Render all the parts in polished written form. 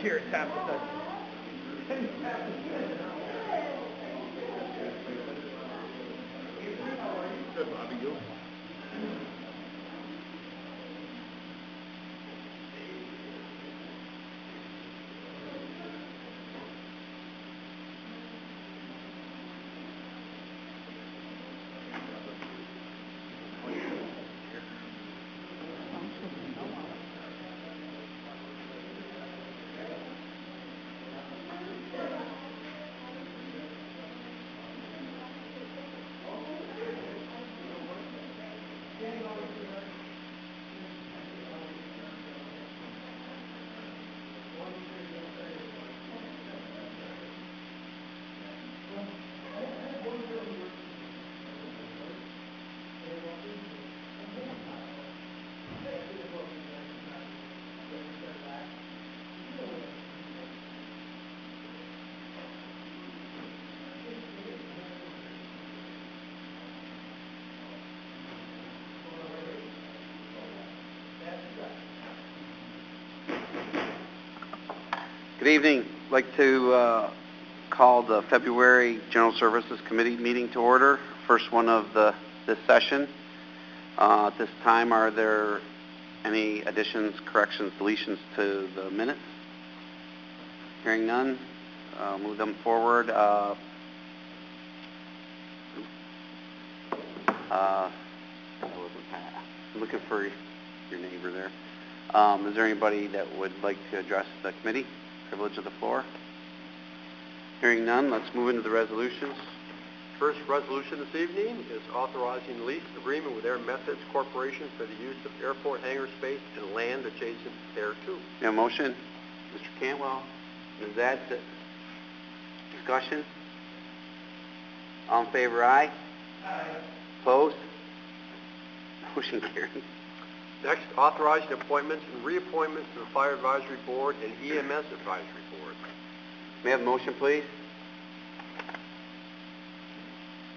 here at Jefferson. Good, Bobby. You? Good evening. I'd like to call the February General Services Committee meeting to order, first one of this session. At this time, are there any additions, corrections, deletions to the minutes? Hearing none, move them forward. I'm looking for your neighbor there. Is there anybody that would like to address the committee? Privilege of the floor. Hearing none, let's move into the resolutions. First resolution this evening is authorizing lease agreement with Air Methods Corporation for the use of airport hangar space and land adjacent thereto. A motion? Mr. Cantwell. Ms. Adsit. Discussion? All in favor, aye? Aye. Opposed? Motion carried. Next, authorizing appointments and reappointments to the Fire Advisory Board and EMS Advisory Board. May I have a motion, please?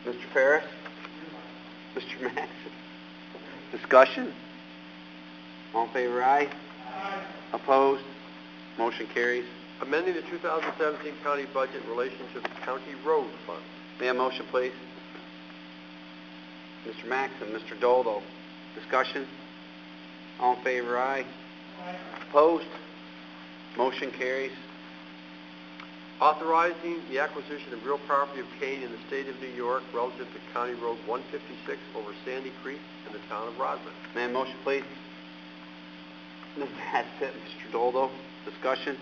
Mr. Ferris? Mr. Maxson? Discussion? All in favor, aye? Aye. Opposed? Motion carries. Amending the 2017 county budget in relation to the county road fund. May I have a motion, please? Mr. Maxson, Mr. Doldo. Discussion? All in favor, aye. Aye. Opposed? Motion carries. Authorizing the acquisition of real property obtained in the state of New York relative to County Road 156 over Sandy Creek in the town of Rodman. May I have a motion, please? That's it, Mr. Doldo. Discussion?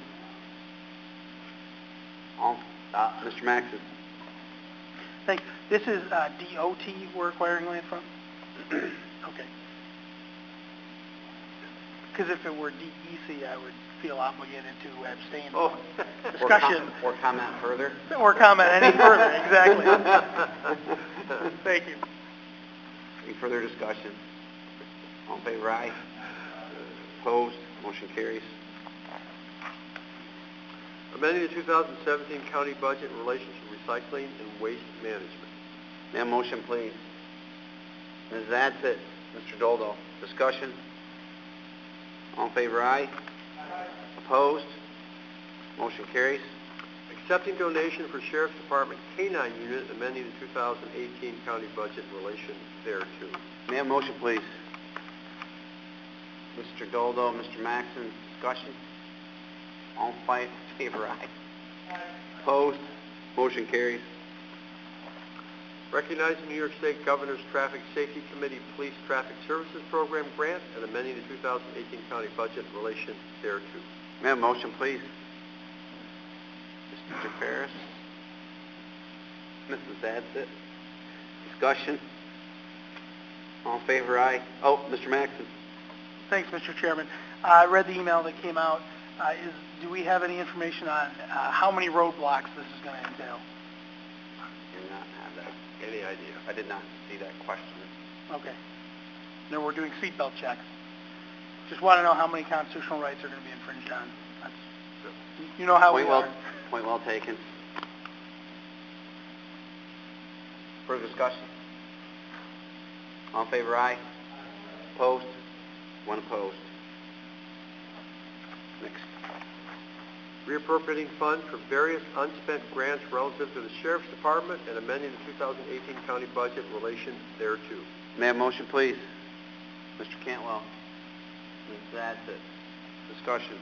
Mr. Maxson. Thanks. This is DOT we're acquiring land from? Okay. Because if it were DEC, I would feel obligated to abstain. Oh. Discussion. Or comment further. Or comment any further, exactly. Thank you. Any further discussion? All in favor, aye. Opposed? Motion carries. Amending the 2017 county budget in relation to recycling and waste management. May I have a motion, please? Ms. Adsit, Mr. Doldo. Discussion? All in favor, aye. Aye. Opposed? Motion carries. Accepting donation for Sheriff's Department K-9 unit, amending the 2018 county budget in relation thereto. May I have a motion, please? Mr. Doldo, Mr. Maxson. Discussion? All in favor, aye. Aye. Opposed? Motion carries. Recognizing New York State Governor's Traffic Safety Committee Police Traffic Services Program grant and amending the 2018 county budget in relation thereto. May I have a motion, please? Mr. Ferris. Mrs. Adsit. Discussion? All in favor, aye. Oh, Mr. Maxson. Thanks, Mr. Chairman. I read the email that came out. Do we have any information on how many roadblocks this is going to entail? I do not have that. Any idea? I did not see that question. Okay. No, we're doing seatbelt checks. Just want to know how many constitutional rights are going to be infringed on. You know how we are. Point well taken. Further discussion? All in favor, aye. Opposed? One opposed. Next. reappropriating funds for various unspent grants relative to the Sheriff's Department and amending the 2018 county budget in relation thereto. May I have a motion, please? Mr. Cantwell. That's it. Discussion.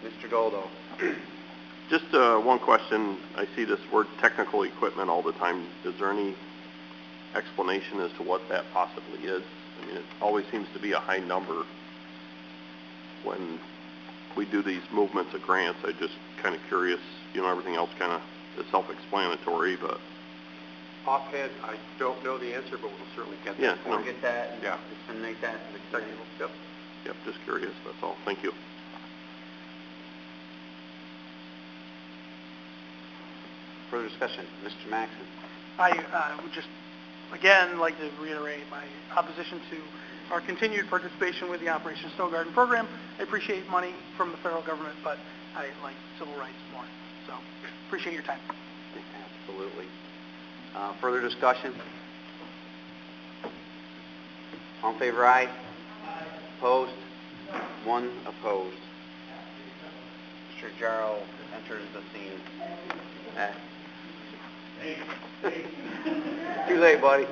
Mr. Goldo. Just one question. I see this word technical equipment all the time. Is there any explanation as to what that possibly is? I mean, it always seems to be a high number when we do these movements of grants. I'm just kind of curious. You know, everything else kind of is self-explanatory, but... Offhand, I don't know the answer, but we'll certainly get that. Yeah, We'll get that and yeah. disseminate that to the community. Yep. Yep, just curious. That's all. Thank you. Further discussion. Mr. Maxon. I would just, again, like to reiterate my opposition to our continued participation with the Operation Snow Garden program. I appreciate money from the federal government, but I like civil rights more. So, appreciate your time. Absolutely. Further discussion? All in favor, aye. Opposed? One opposed. Mr. Jarrow enters the scene. Too late, buddy.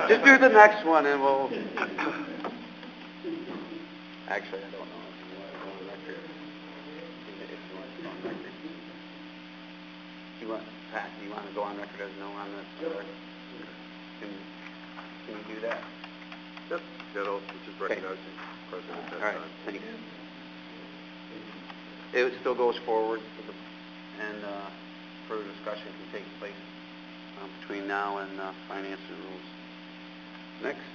Just do the next one and we'll... Actually, I don't know if you want to go on record. If you want to go on record. Pat, do you want to go on record as no on this? Can you do that? Yep. We'll just recognize the President at that All right, time. thanks. It still goes forward, and further discussion can take place between now and finance and rules. Next.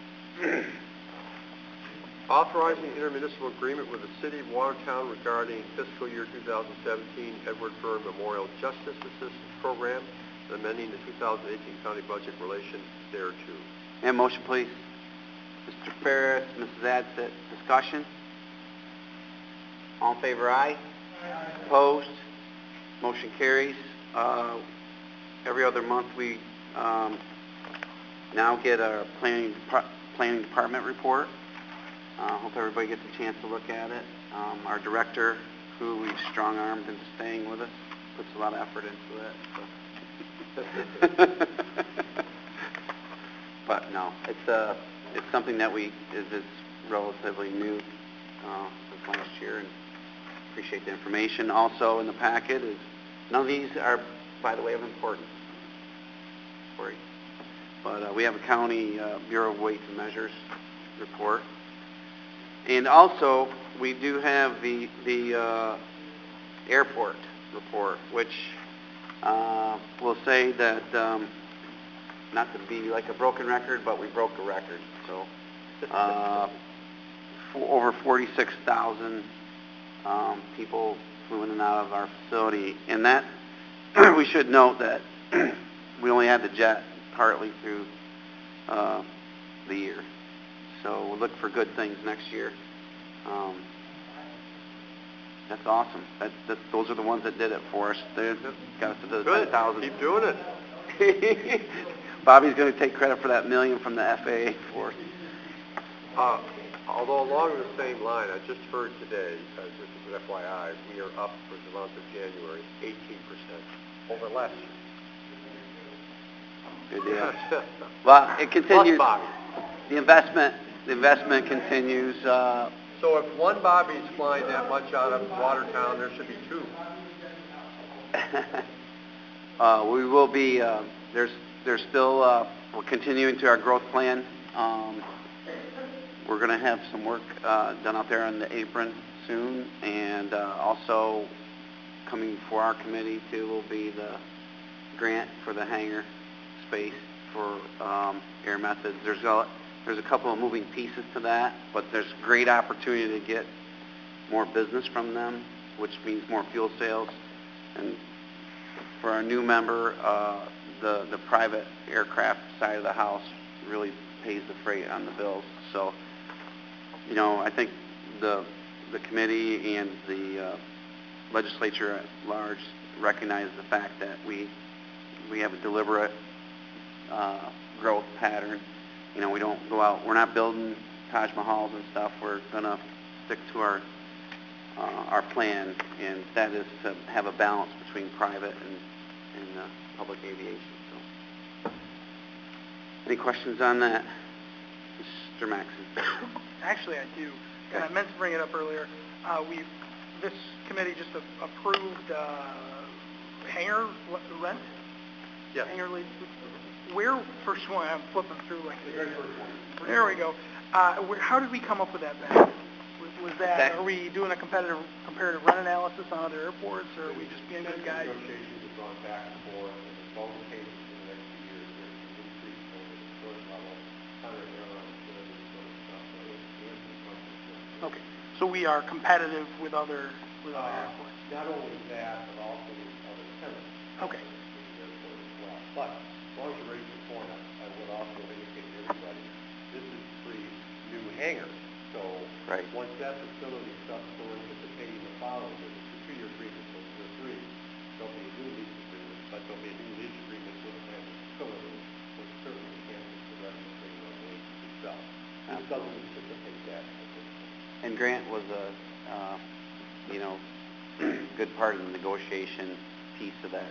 Authorizing intermunicipal agreement with the City of Watertown regarding fiscal year 2017 Edward Byrne Memorial Justice Assistance Program and amending the 2018 county budget in relation thereto. And motion, please. Mr. Ferris, Mrs. Adsett, discussion? All in favor, aye. Opposed? Motion carries. Every other month we now get our planning department report. Hope everybody gets a chance to look at it. Our director, who we've strong-armed into staying with us, puts a lot of effort into it. So. But no, it's something that is relatively new since last year, and appreciate the information. Also in the packet is, none of these are, by the way, of importance for you. But we have a county Bureau of Weights and Measures report. And also, we do have the airport report, which will say that, not to be like a broken record, but we broke a record. So, over 46,000 people flew in and out of our facility. And that, we should note that we only had the jet partly through the year. So we'll look for good things next year. That's awesome. Those are the ones that did it for us. They got us to the 10,000. Keep doing it. Bobby's going to take credit for that $1 million from the FAA for us. Although along the same line, I just heard today, just as an FYI, we are up for the month of January 18% over last year. Good deal. Well, it continues. Plus Bobby. The investment continues. So if one Bobby's flying that much out of Watertown, there should be two. We will be. There's still. We're continuing to our growth plan. We're going to have some work done out there on the apron soon, and also coming before our committee too will be the grant for the hangar space for Air Methods. There's a couple of moving pieces to that, but there's great opportunity to get more business from them, which means more fuel sales. And for our new member, the private aircraft side of the house really pays the freight on the bills. So, you know, I think the committee and the legislature at large recognize the fact that we have a deliberate growth pattern. You know, we don't go out, we're not building Taj Mahals and stuff, we're going to stick to our plan, and that is to have a balance between private and public aviation. So, any questions on that, Mr. Maxon? Actually, I do, and I meant to bring it up earlier. This committee just approved hangar rent. Yes. Hangar lease. Where, first one, I'm flipping through like the very first one. There we go. How did we come up with that value? Was that, are we doing a comparative rent analysis on other airports, or are we just being good guys? Negotiations have gone back and forth, and in both cases in the next few years, there's an increase over the current level, under airlines, sort of stuff. So it's something. Okay, so we are competitive with other airports. Not only that, but also with other tenants. Okay. But as long as you raise the point, I would also indicate to everybody, this is three new hangars. So right. Once that facility starts to anticipating the following, it's a 2-year agreement for year 3. There'll be a new lease agreement, but there'll be a new lease agreement with the facility, which certainly enhances the revenue stream of the lease itself. This doesn't anticipate that. And Grant was a good part of the negotiation piece of that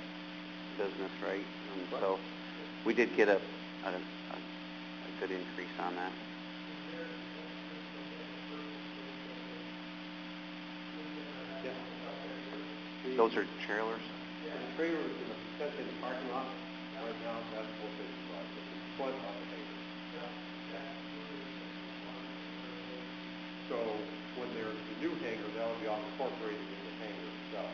business, right? And so we did get a good increase on that. Yeah. Those are trailers? Yeah, the trailers in the parking lot right now, that's what they provide. It's in front of the hangar. So when there's the new hangar, that'll be all incorporated in the hangar itself,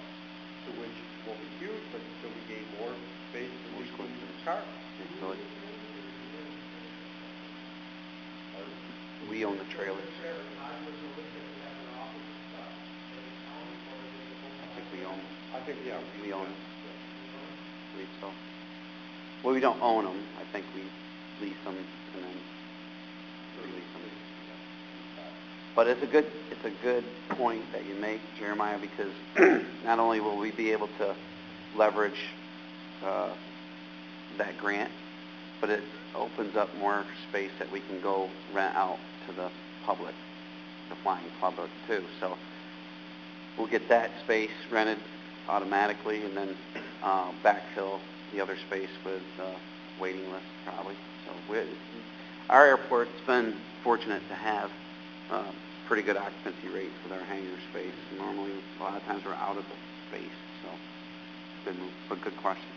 to which won't be huge, but still we gain more space than we can use in the car. We own the trailers. I think we own them. I think, yeah. We own them. I believe so. Well, we don't own them. I think we lease them and then release them. But it's a good point that you make, Jeremiah, because not only will we be able to leverage that grant, but it opens up more space that we can go rent out to the public, the flying public too. So we'll get that space rented automatically, and then backfill the other space with waiting lists probably. So our airport's been fortunate to have pretty good occupancy rate for their hangar space. Normally, a lot of times we're out of the space, so it's been a good question.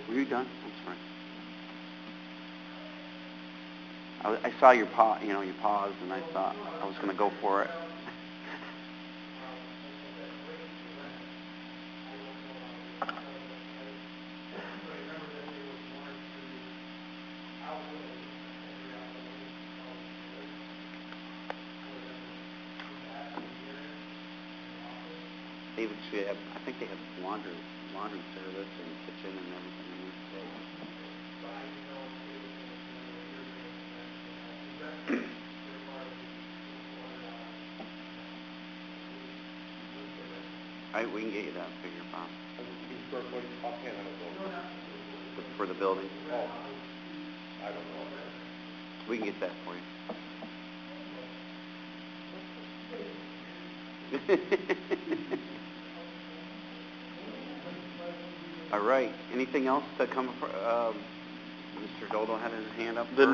Were you done? I'm sorry. I saw your you paused, and I thought I was going to go for it. I think they have laundry service and kitchen and everything. We can get you that figure, Bob. For the building? Oh, I don't know. We can get that for you. All right. Anything else to come? Mr. Dodo had his hand up. The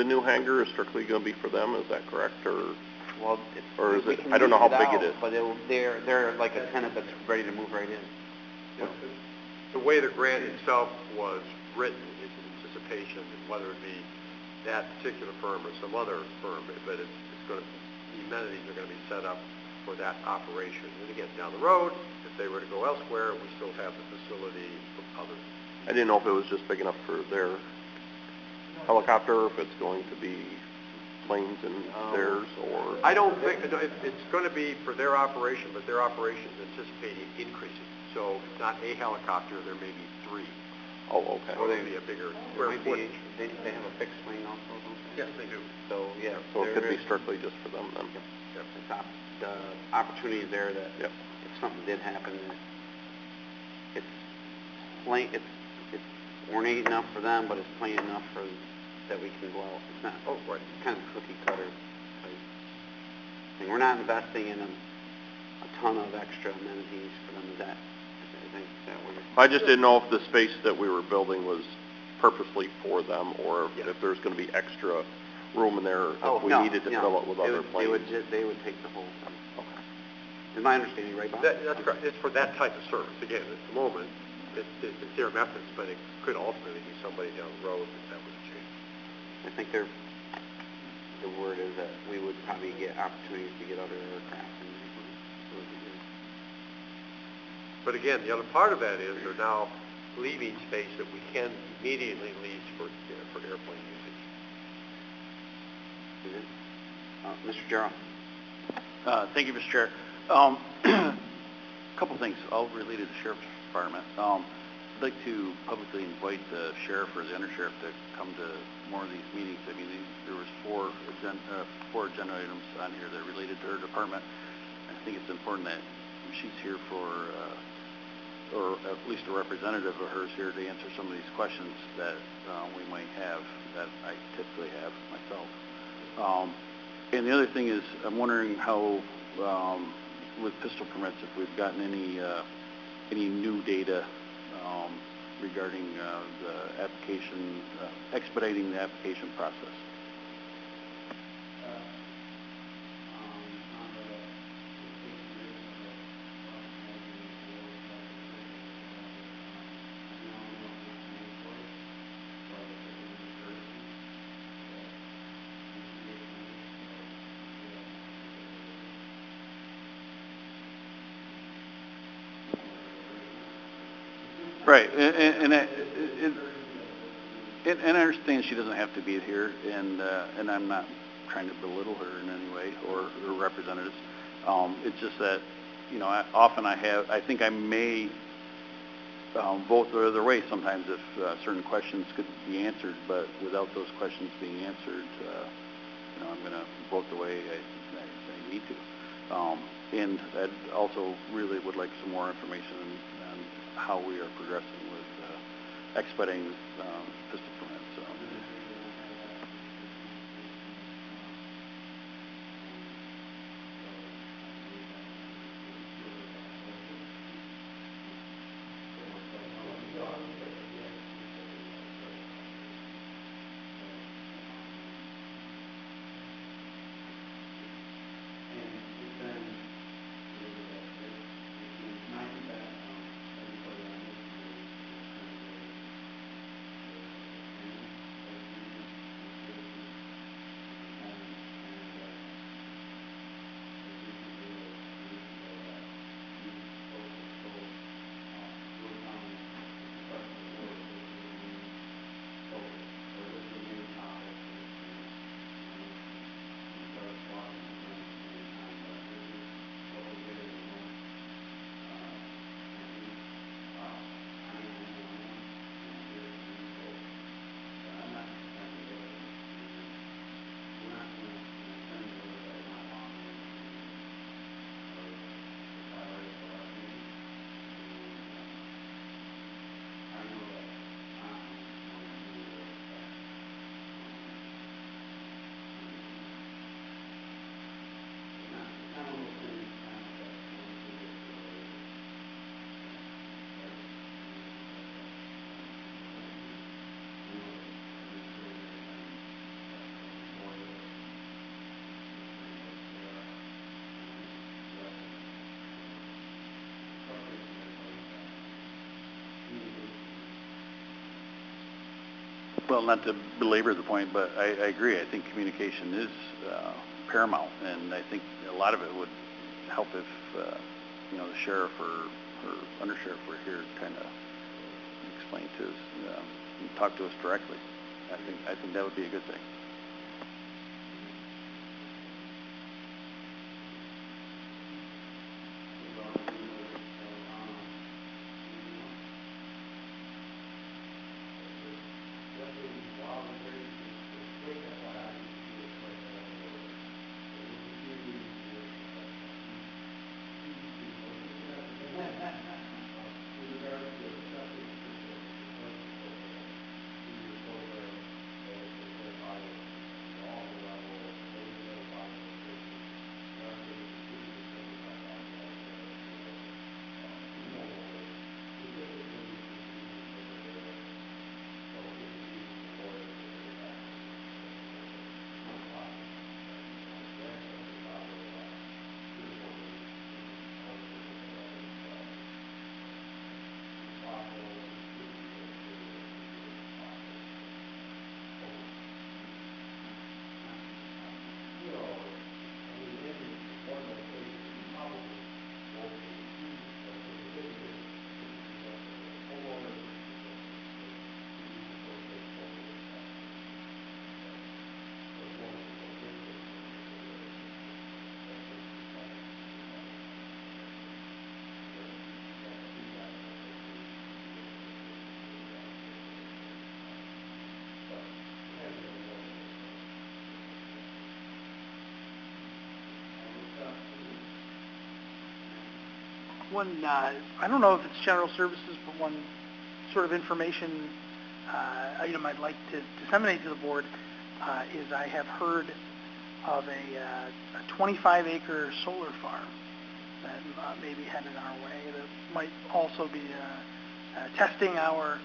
new hangar is strictly going to be for them. Is that correct, or? Well, or is it? I don't know how big it is. But they're like a tenant that's ready to move right in. Yeah. The way the grant itself was written is in anticipation, whether it be that particular firm or some other firm, but it's going to, the amenities are going to be set up for that operation. And again, down the road, if they were to go elsewhere, we still have the facility for others. I didn't know if it was just big enough for their helicopter, or if it's going to be planes and theirs, or... I don't think, it's going to be for their operation, but their operation is anticipating increasing. So it's not a helicopter, there may be 3. Oh, okay. So it may be a bigger square footage. They have a fixed wing also, don't they? Yes, they do. So, yeah. So it could be strictly just for them then. Yep. The opportunity is there that if something did happen, it's ornate enough for them, but it's plain enough for that we can go out. It's not, Oh, right. it's kind of cookie cutter type thing. We're not investing in a ton of extra amenities for them. Is that what you're... I just didn't know if the space that we were building was purposely for them, or Yeah. if there's going to be extra room in there if we no, needed to no. fill it with other planes. They would take the whole thing. Okay. Is my understanding right, Bob? That's correct. It's for that type of service. Again, at the moment, it's their methods, but it could ultimately be somebody down the road that would change. I think the word is that we would probably get opportunities to get other aircraft. But again, the other part of that is they're now leaving space that we can immediately lease for airplane usage. Is it? Mr. Jarrell? Thank you, Mr. Chair. A couple things, all related to the Sheriff's Department. I'd like to publicly invite the sheriff or the undersheriff to come to more of these meetings. I mean, there was four agenda items on here that related to her department. I think it's important that she's here for, or at least a representative of hers here to answer some of these questions that we might have, that I typically have myself. And the other thing is, I'm wondering how, with pistol permits, if we've gotten any new data regarding the application, expediting the application process. Right, and I understand she doesn't have to be here, and I'm not trying to belittle her in any way or her representatives. It's just that, you know, I think I may vote the other way sometimes if certain questions could be answered, but without those questions being answered, you know, I'm going to vote the way I need to. And I also really would like some more information on how we are progressing with expediting pistol permits. So. Well, not to belabor the point, but I agree. I think communication is paramount, and I think a lot of it would help if, you know, the sheriff or undersheriff were here to kind of explain to us, and talk to us directly. I think that would be a good thing. One, I don't know if it's general services, but one sort of information item I'd like to disseminate to the board is I have heard of a 25-acre solar farm that may be headed our way that might also be testing our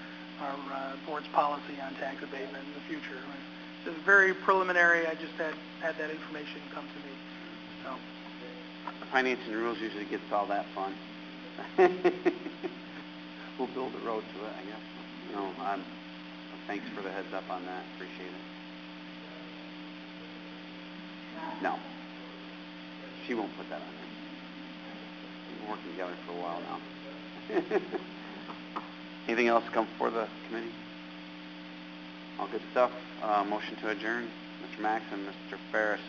board's policy on tax abatement in the future. It's very preliminary. I just had that information come to me. So. Finance and Rules usually gets all that fun. We'll build a road to it, I guess. No, thanks for the heads up on that. Appreciate it. No, she won't put that on there. We've been working together for a while now. Anything else come before the committee? All good stuff. Motion to adjourn. Mr. Max and Mr. Ferris.